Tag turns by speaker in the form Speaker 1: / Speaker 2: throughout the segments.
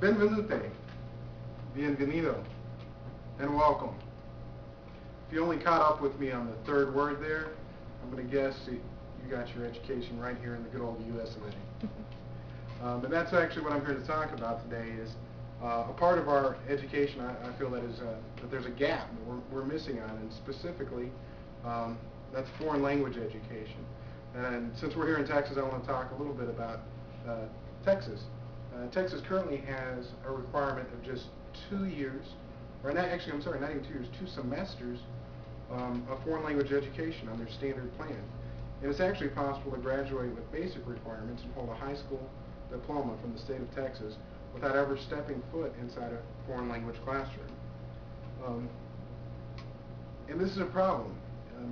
Speaker 1: Benvenute, bienvenido, and welcome. If you only caught up with me on the third word there, I'm going to guess you got your education right here in the good old US of A. And that's actually what I'm here to talk about today is a part of our education I feel that is that there's a gap that we're missing on, and specifically that's foreign language education. And since we're here in Texas, I want to talk a little bit about Texas. Texas currently has a requirement of just 2 years, or not, actually, I'm sorry, not even 2 years, 2 semesters of foreign language education on their standard plan. And it's actually possible to graduate with basic requirements and hold a high school diploma from the state of Texas without ever stepping foot inside a foreign language classroom. And this is a problem.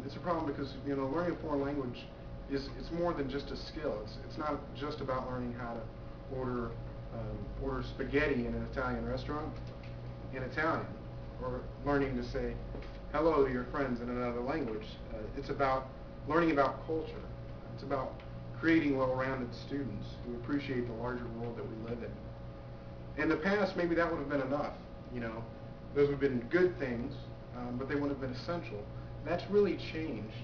Speaker 1: It's a problem because, you know, learning a foreign language it's more than just a skill. It's not just about learning how to order spaghetti in an Italian restaurant in Italian, or learning to say hello to your friends in another language. It's about learning about culture. It's about creating well-rounded students who appreciate the larger world that we live in. In the past, maybe that would have been enough. You know, those would have been good things, but they wouldn't have been essential. That's really changed.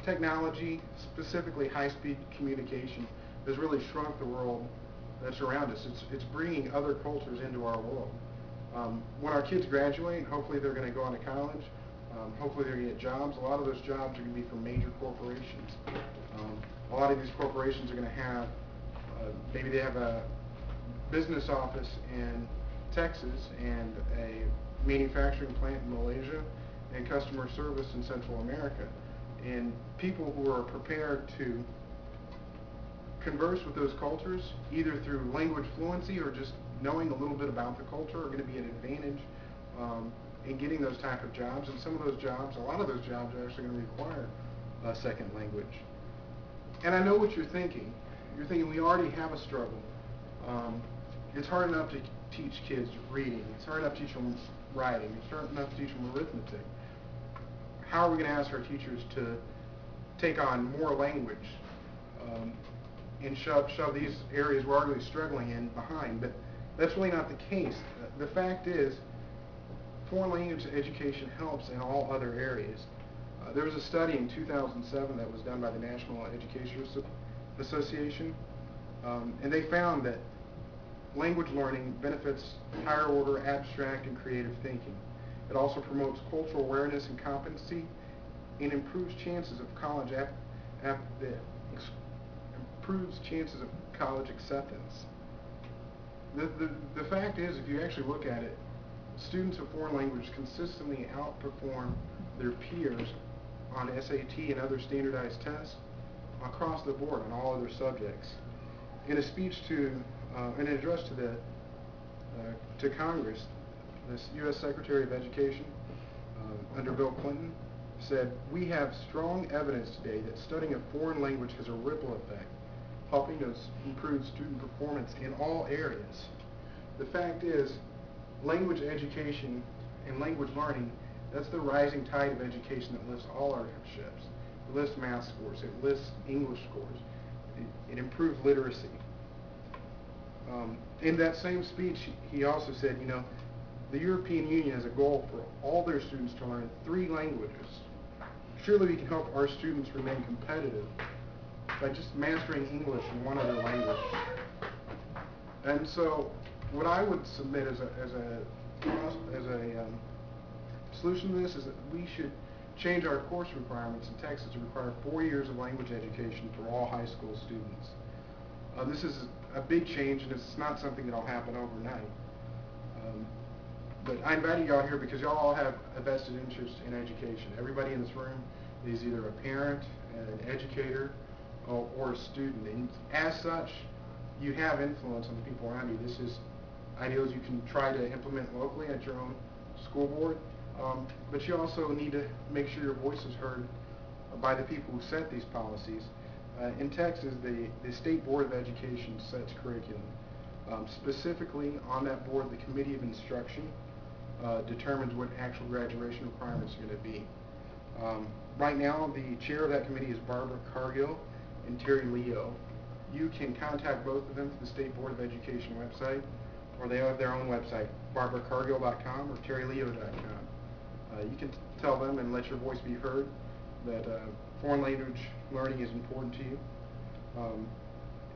Speaker 1: Technology, specifically high-speed communication, has really shrunk the world that's around us. It's bringing other cultures into our world. When our kids graduate, hopefully they're going to go on to college. Hopefully they're going to get jobs. A lot of those jobs are going to be from major corporations. A lot of these corporations are going to have, maybe they have a business office in Texas and a manufacturing plant in Malaysia and customer service in Central America. And people who are prepared to converse with those cultures, either through language fluency or just knowing a little bit about the culture, are going to be an advantage in getting those type of jobs. And some of those jobs, a lot of those jobs are actually going to require a second language. And I know what you're thinking. You're thinking we already have a struggle. It's hard enough to teach kids reading. It's hard enough to teach them writing. It's hard enough to teach them arithmetic. How are we going to ask our teachers to take on more language and shove these areas we're already struggling in behind? But that's really not the case. The fact is, foreign language education helps in all other areas. There was a study in 2007 that was done by the National Education Association, and they found that language learning benefits higher order abstract and creative thinking. It also promotes cultural awareness and competency, and improves chances of college acceptance. The fact is, if you actually look at it, students of foreign language consistently outperform their peers on SAT and other standardized tests across the board on all other subjects. In a speech an address to Congress, this U.S. Secretary of Education under Bill Clinton said, "We have strong evidence today that studying a foreign language has a ripple effect, helping to improve student performance in all areas." The fact is, language education and language learning, that's the rising tide of education that lifts all our ships. It lifts math scores, it lifts English scores, it improves literacy. In that same speech, he also said, you know, the European Union has a goal for all their students to learn 3 languages. Surely we can help our students remain competitive by just mastering English and one other language. And so, what I would submit as a solution to this is that we should change our course requirements in Texas to require 4 years of language education for all high school students. This is a big change, and it's not something that'll happen overnight. But I invited y'all here because y'all all have a vested interest in education. Everybody in this room is either a parent, an educator, or a student. And as such, you have influence on the people around you. This is ideas you can try to implement locally at your own school board. But you also need to make sure your voice is heard by the people who set these policies. In Texas, the State Board of Education sets curriculum. Specifically, on that board, the Committee of Instruction determines what actual graduation requirements are going to be. Right now, the chair of that committee is Barbara Cargill and Terry Leo. you can contact both of them through the State Board of Education website, or they have their own website, barbaracargill.com or terryleo.com. You can tell them and let your voice be heard that foreign language learning is important to you,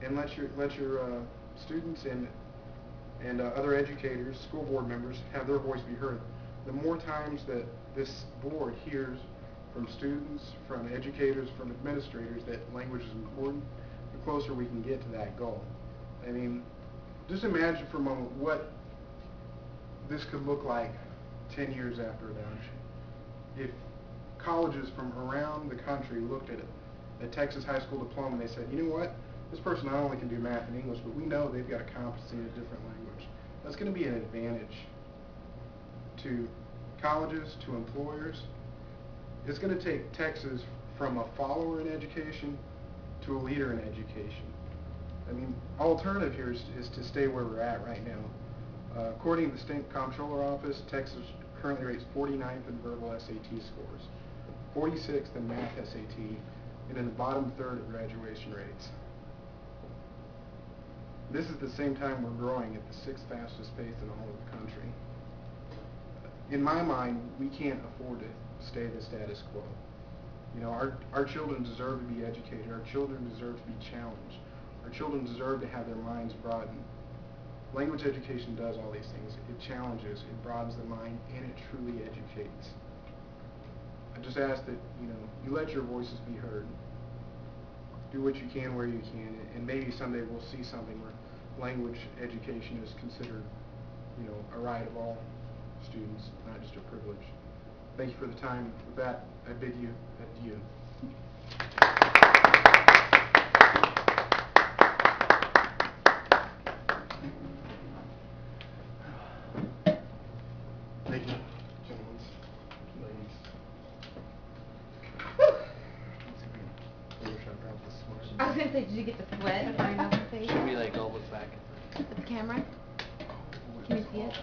Speaker 1: and let your students and other educators, school board members, have their voice be heard. The more times that this board hears from students, from educators, from administrators that language is important, the closer we can get to that goal. I mean, just imagine for a moment what this could look like 10 years after adoption. If colleges from around the country looked at a Texas high school diploma and they said, you know what, this person not only can do math and English, but we know they've got a competency in a different language. That's going to be an advantage to colleges, to employers. It's going to take Texas from a follower in education to a leader in education. I mean, alternative here is to stay where we're at right now. According to the State Comptroller Office, Texas currently rates 49th in verbal SAT scores, 46th in math SAT, and in the bottom third of graduation rates. This is the same time we're growing at the 6th fastest pace in all of the country. In my mind, we can't afford to stay the status quo. You know, our children deserve to be educated. Our children deserve to be challenged. Our children deserve to have their minds broadened. Language education does all these things. It challenges, it broadens the mind, and it truly educates. I just ask that, you let your voices be heard. Do what you can where you can, and maybe someday we'll see something where language education is considered, a right of all students, not just a privilege. Thank you for the time. With that, I bid you adieu. Thank you, gentlemen, ladies.
Speaker 2: I was going to say, did you get the sweat running off your face?
Speaker 3: Should we like all look back at
Speaker 2: With the camera? Can you see it?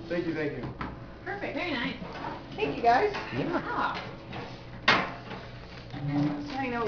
Speaker 1: Thank you, thank you.
Speaker 2: Perfect. Very nice.
Speaker 4: Thank you, guys.
Speaker 2: Yeah. So I know.